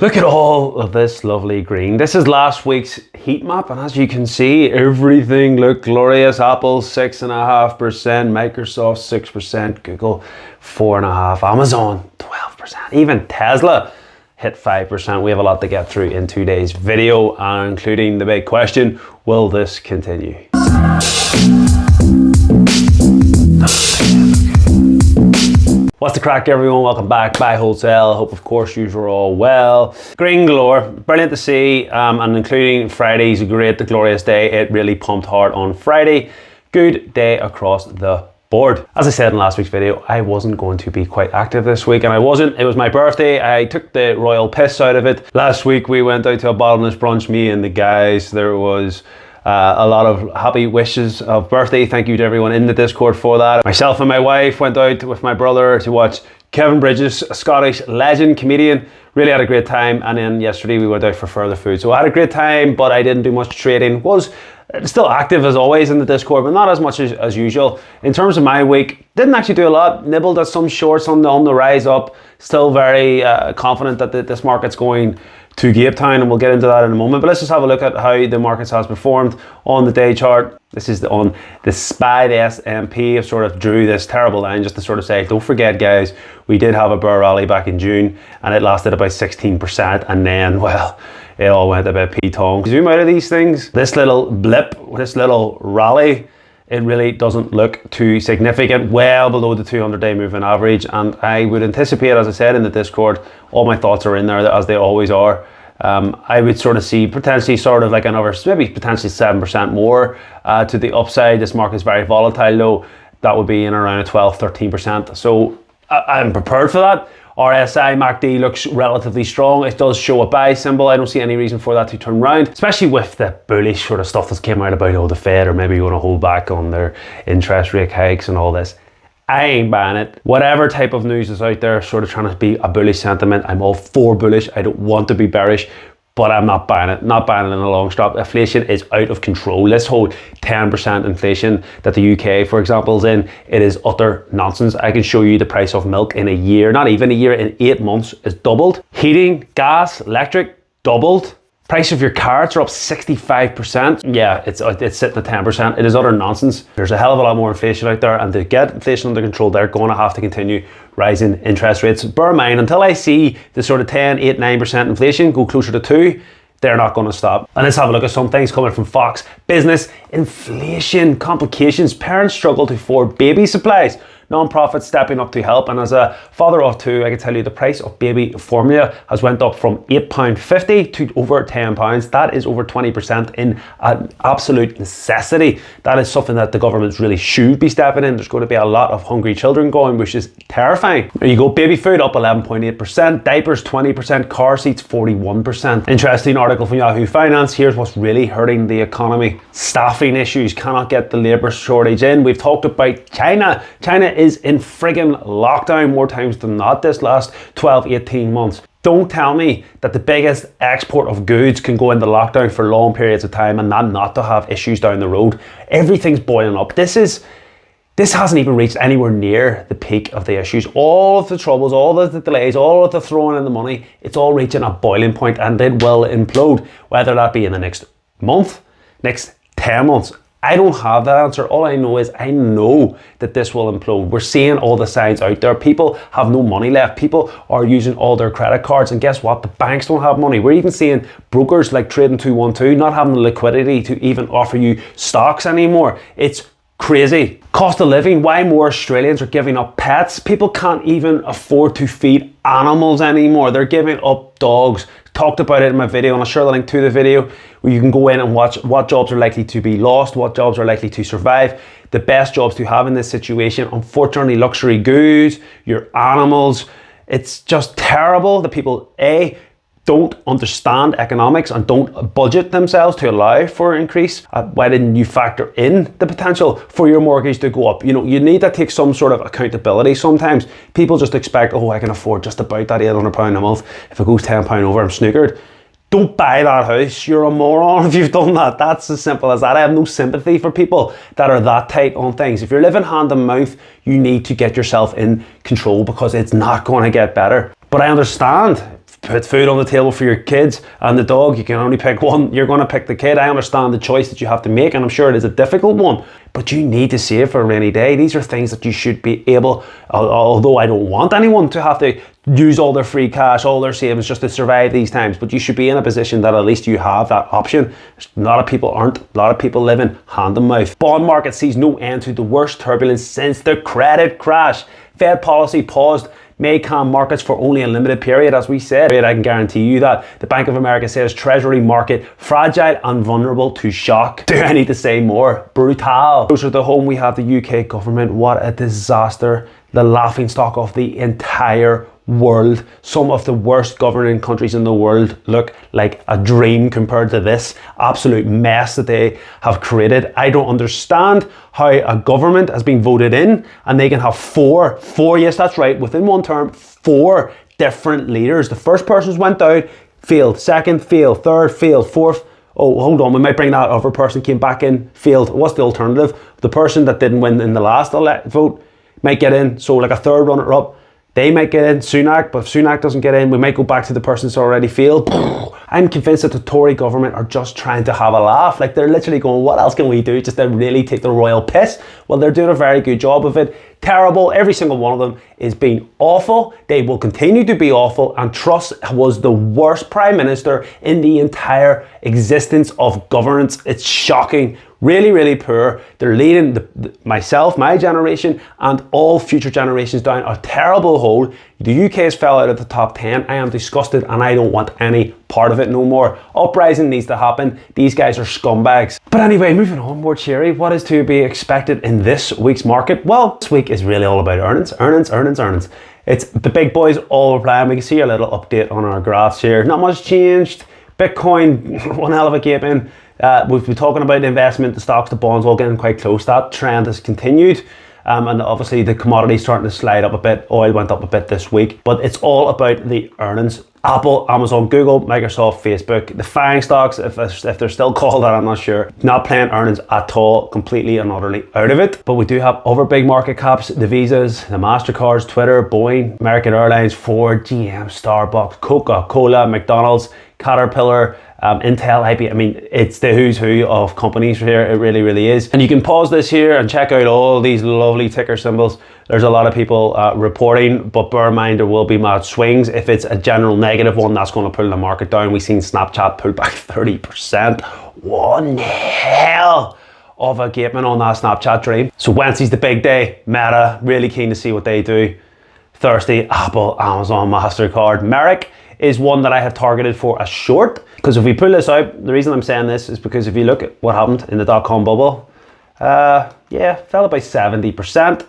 Look at all of this lovely green. This is last week's heat map, and as you can see, everything looked glorious. Apple 6.5%, Microsoft 6%, Google 4.5%, Amazon 12%, even Tesla hit 5%. We have a lot to get through in today's video, including the big question, will this continue? What's the crack, everyone? Welcome back. Buy Wholesale. Hope, of course, you are all well. Green galore, brilliant to see, and including Friday's great, the glorious day. It really pumped hard on Friday. Good day across the board. As I said in last week's video, I wasn't going to be quite active this week, and I wasn't. It was my birthday. I took the royal piss out of it. Last week we went out to a bottomless brunch, me and the guys. There was a lot of happy wishes of birthday. Thank you to everyone in the Discord for that. Myself and my wife went out with my brother to watch Kevin Bridges, a Scottish legend, comedian. Really had a great time. And then yesterday we went out for further food. So I had a great time, but I didn't do much trading. Was still active as always in the Discord, but not as much as usual. In terms of my week, didn't actually do a lot. Nibbled at some shorts on the rise up. Still very confident that this market's going to Cape Town, and we'll get into that in a moment. But let's just have a look at how the markets has performed on the day chart. This is on the SPY, the S&P. I've sort of drew this terrible line just to sort of say, don't forget, guys, we did have a bear rally back in June, and it lasted about 16%, and then, well, it all went a bit P-tong. Zoom out of these things. This little blip, this little rally, it really doesn't look too significant, well below the 200-day moving average. And I would anticipate, as I said in the Discord, all my thoughts are in there as they always are. I would sort of see potentially sort of like another, maybe potentially 7% more to the upside. This market is very volatile though. That would be in around a 12-13%. So I'm prepared for that. RSI MACD looks relatively strong. It does show a buy symbol. I don't see any reason for that to turn around, especially with the bullish sort of stuff that's came out about the Fed or maybe going to hold back on their interest rate hikes and all this. I ain't buying it. Whatever type of news is out there sort of trying to be a bullish sentiment, I'm all for bullish. I don't want to be bearish, but I'm not buying it. Not buying it in the long stop. Inflation is out of control. This whole 10% inflation that the UK, for example, is in, it is utter nonsense. I can show you the price of milk in a year, not even a year, in 8 months is doubled. Heating, gas, electric, doubled. Price of your cards are up 65%. Yeah, it's sitting at 10%. It is utter nonsense. There's a hell of a lot more inflation out there, and to get inflation under control, they're going to have to continue rising interest rates. Bear in mind, until I see the sort of 10, 8, 9% inflation go closer to 2, they're not going to stop. And let's have a look at some things coming from Fox Business. Inflation complications. Parents struggle to afford baby supplies. Non-profits stepping up to help. And as a father of two, I can tell you the price of baby formula has went up from £8.50 to over £10. That is over 20% in an absolute necessity. That is something that the governments really should be stepping in. There's going to be a lot of hungry children going, which is terrifying. There you go. Baby food up 11.8%, diapers 20%, car seats 41%. Interesting article from Yahoo Finance. Here's what's really hurting the economy. Staffing issues, cannot get the labour shortage in. We've talked about China. China is in friggin' lockdown more times than not this last 12-18 months. Don't tell me that the biggest export of goods can go into lockdown for long periods of time and not to have issues down the road. Everything's boiling up. This hasn't even reached anywhere near the peak of the issues. All of the troubles, all of the delays, all of the throwing in the money, it's all reaching a boiling point, and it will implode, whether that be in the next month, next 10 months. I don't have that answer. All I know is I know that this will implode. We're seeing all the signs out there. People have no money left. People are using all their credit cards, and guess what? The banks don't have money. We're even seeing brokers like Trading 212 not having the liquidity to even offer you stocks anymore. It's crazy. Cost of living, why more Australians are giving up pets. People can't even afford to feed animals anymore. They're giving up dogs. Talked about it in my video, and I'll share the link to the video where you can go in and watch what jobs are likely to be lost, what jobs are likely to survive. The best jobs to have in this situation, unfortunately, luxury goods, your animals. It's just terrible that people, don't understand economics and don't budget themselves to allow for an increase. Why didn't you factor in the potential for your mortgage to go up? You know, you need to take some sort of accountability sometimes. People just expect, oh, I can afford just about that £800 a month. If it goes £10 over, I'm snookered. Don't buy that house. You're a moron if you've done that. That's as simple as that. I have no sympathy for people that are that tight on things. If you're living hand to mouth, you need to get yourself in control because it's not going to get better. But I understand put food on the table for your kids and the dog. You can only pick one. You're going to pick the kid. I understand the choice that you have to make, and I'm sure it is a difficult one, but you need to save for a rainy day. These are things that you should be able, although I don't want anyone to have to use all their free cash, all their savings just to survive these times, but you should be in a position that at least you have that option. A lot of people aren't. A lot of people living hand to mouth. Bond market sees no end to the worst turbulence since the credit crash. Fed policy paused may calm markets for only a limited period, as we said. I can guarantee you that. The Bank of America says Treasury market fragile and vulnerable to shock. Do I need to say more? Brutal. Closer to home, we have the UK government. What a disaster. The laughingstock of the entire world. Some of the worst governing countries in the world look like a dream compared to this absolute mess that they have created. I don't understand how a government has been voted in and they can have four, yes, that's right, within one term, 4 different leaders. The first person went out, failed. Second, failed. Third, failed. Fourth, oh, hold on, we might bring that other person, came back in, failed. What's the alternative? The person that didn't win in the last vote might get in, so like a third runner-up, they might get in, Sunak, but if Sunak doesn't get in, we might go back to the person that's already failed. I'm convinced that the Tory government are just trying to have a laugh. Like, they're literally going, what else can we do just to really take the royal piss? Well, they're doing a very good job of it. Terrible. Every single one of them is being awful. They will continue to be awful. And Truss was the worst prime minister in the entire existence of governance. It's shocking. Really, really poor. They're leading myself, my generation, and all future generations down a terrible hole. The UK has fell out of the top 10. I am disgusted and I don't want any part of it no more. Uprising needs to happen. These guys are scumbags. But anyway, moving on, more cheery. What is to be expected in this week's market? Well, this week is really all about earnings. It's the big boys all replying. We can see a little update on our graphs here. Not much changed. Bitcoin, one hell of a gaping. We've been talking about investment, the stocks, the bonds, all getting quite close. That trend has continued. And obviously the commodities starting to slide up a bit. Oil went up a bit this week, but it's all about the earnings. Apple, Amazon, Google, Microsoft, Facebook, the FANG stocks, if they're still called that, I'm not sure. Not playing earnings at all, completely and utterly out of it. But we do have other big market caps, the Visas, the MasterCards, Twitter, Boeing, American Airlines, Ford, GM, Starbucks, Coca-Cola, McDonald's, Caterpillar, Intel, IP. I mean, it's the who's who of companies here. It really, really is. And you can pause this here and check out all these lovely ticker symbols. There's a lot of people reporting, but bear in mind there will be mad swings. If it's a general negative one, that's going to pull the market down. We've seen Snapchat pull back 30%. One hell of a gaping on that Snapchat dream. So Wednesday's the big day. Meta, really keen to see what they do. Thursday, Apple, Amazon, MasterCard. Merrick is one that I have targeted for a short, because if we pull this out, the reason I'm saying this is because if you look at what happened in the dot-com bubble, yeah, fell about 70%.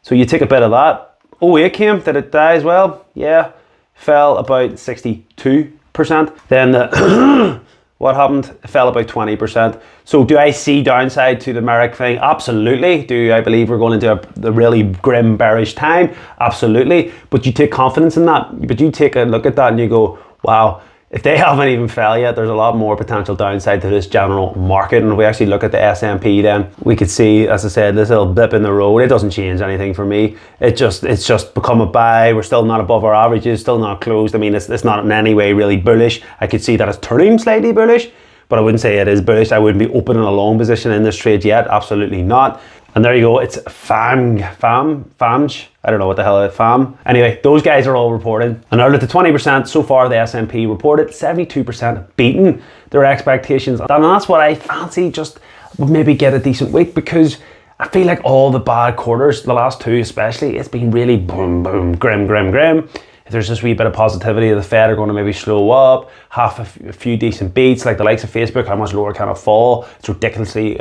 So you take a bit of that. Oh, it came, did it die as well? Yeah, fell about 62%. Then the what happened? It fell about 20%. So do I see downside to the Merrick thing? Absolutely. Do I believe we're going into a really grim, bearish time? Absolutely. But you take confidence in that. But you take a look at that and you go, wow, if they haven't even fell yet, there's a lot more potential downside to this general market. And if we actually look at the S&P then, we could see, as I said, this little blip in the road. It doesn't change anything for me. It's just become a buy. We're still not above our averages, still not closed. I mean, it's not in any way really bullish. I could see that it's turning slightly bullish, but I wouldn't say it is bullish. I wouldn't be opening a long position in this trade yet. Absolutely not. And there you go. It's FAMG. I don't know what the hell it is. FAM. Anyway, those guys are all reporting. And out of the 20% so far, the S&P reported 72% beaten their expectations. And that's what I fancy. Just maybe get a decent week, because I feel like all the bad quarters, the last two especially, it's been really boom, boom, grim. If there's this wee bit of positivity, the Fed are going to maybe slow up, have a few decent beats, like the likes of Facebook. How much lower can it fall? It's ridiculously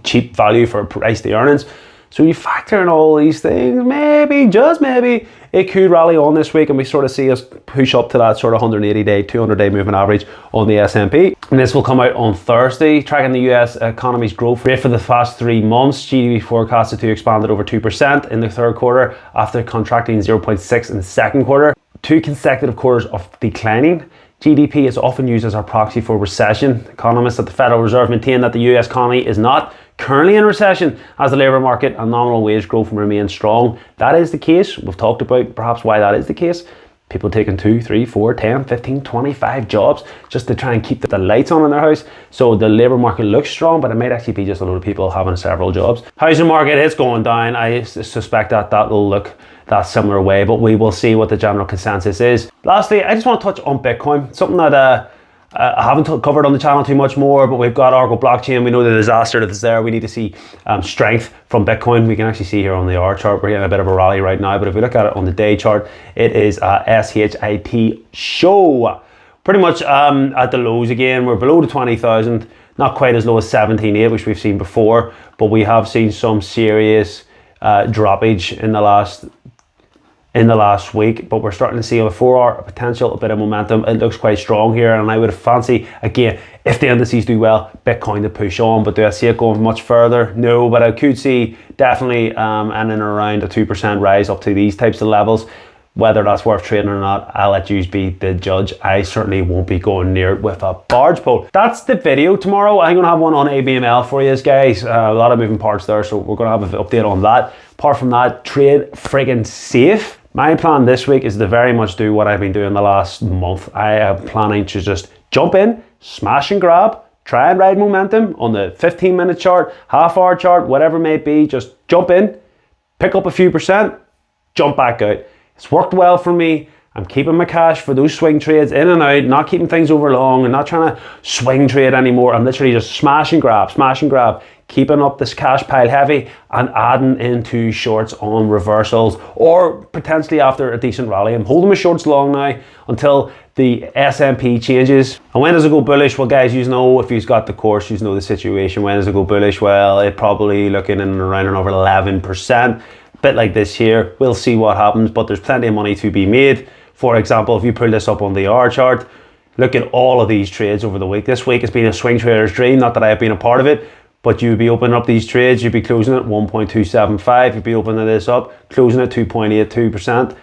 cheap value for price to earnings. So you factor in all these things, maybe, just maybe, it could rally on this week and we sort of see us push up to that sort of 180-day, 200-day moving average on the S&P. And this will come out on Thursday, tracking the US economy's growth rate for the past 3 months. GDP forecasted to expand at over 2% in the third quarter after contracting 0.6% in the second quarter. 2 consecutive quarters of declining. GDP is often used as a proxy for recession. Economists at the Federal Reserve maintain that the US economy is not currently in recession as the labour market and nominal wage growth remain strong. That is the case. We've talked about perhaps why that is the case. people taking 2, 3, 4, 10, 15, 25 jobs just to try and keep the lights on in their house. So the labour market looks strong, but it might actually be just a load of people having several jobs. Housing market is going down. I suspect that will look that similar way, but we will see what the general consensus is. Lastly, I just want to touch on Bitcoin, something that I haven't covered on the channel too much more, but we've got Argo blockchain. We know the disaster that is there. We need to see strength from Bitcoin. We can actually see here on the hour chart, we're getting a bit of a rally right now, but if we look at it on the day chart, it is SHIT show. Pretty much at the lows again. We're below the 20,000, not quite as low as 17.8, which we've seen before, but we have seen some serious droppage in the last week, but we're starting to see on the 4 hour potential, a bit of momentum. It looks quite strong here, and I would fancy, again, if the indices do well, Bitcoin to push on. But do I see it going much further? No, but I could see definitely in and around a 2% rise up to these types of levels. Whether that's worth trading or not, I'll let you be the judge. I certainly won't be going near it with a barge pole. That's the video. Tomorrow I'm going to have one on ABML for you guys. A lot of moving parts there, so we're going to have an update on that. Apart from that, trade friggin' safe. My plan this week is to very much do what I've been doing the last month. I am planning to just jump in, smash and grab, try and ride momentum on the 15-minute chart, half-hour chart, whatever it may be. Just jump in, pick up a few percent, jump back out. It's worked well for me. I'm keeping my cash for those swing trades in and out, not keeping things over long and not trying to swing trade anymore. I'm literally just smash and grab, keeping up this cash pile heavy and adding into shorts on reversals or potentially after a decent rally. I'm holding my shorts long now until the S&P changes. And when does it go bullish? Well, guys, you know, if you've got the course, you know the situation. When does it go bullish? Well, it probably looking in around and over 11%. Bit like this here. We'll see what happens, but there's plenty of money to be made. For example, if you pull this up on the hour chart, look at all of these trades over the week. This week has been a swing trader's dream, not that I have been a part of it, but you'd be opening up these trades, you'd be closing at 1.275, you'd be opening this up, closing at 2.82%,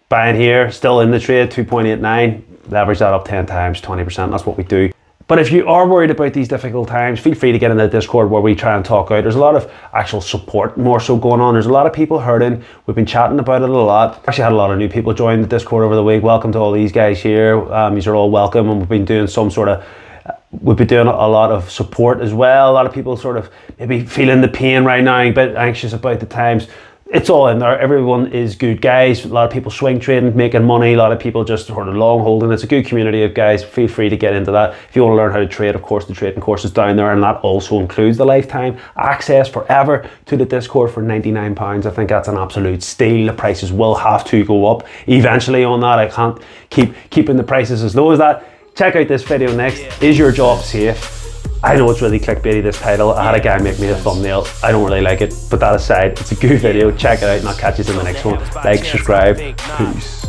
buying here, still in the trade, 2.89, leverage that up 10 times, 20%, that's what we do. But if you are worried about these difficult times, feel free to get in the Discord where we try and talk out. There's a lot of actual support more so going on. There's a lot of people hurting. We've been chatting about it a lot. Actually had a lot of new people join the Discord over the week. Welcome to all these guys here. These are all welcome, and we've been doing a lot of support as well. A lot of people sort of maybe feeling the pain right now, a bit anxious about the times. It's all in there. Everyone is good guys. A lot of people swing trading, making money. A lot of people just sort of long holding. It's a good community of guys. Feel free to get into that. If you want to learn how to trade, of course, the trading course is down there, and that also includes the lifetime access forever to the Discord for £99. I think that's an absolute steal. The prices will have to go up eventually on that. I can't keep keeping the prices as low as that. Check out this video next. Is your job safe? I know it's really clickbaity, this title. I had a guy make me a thumbnail. I don't really like it, but that aside, it's a good video. Check it out and I'll catch you in the next one. Like, subscribe, peace.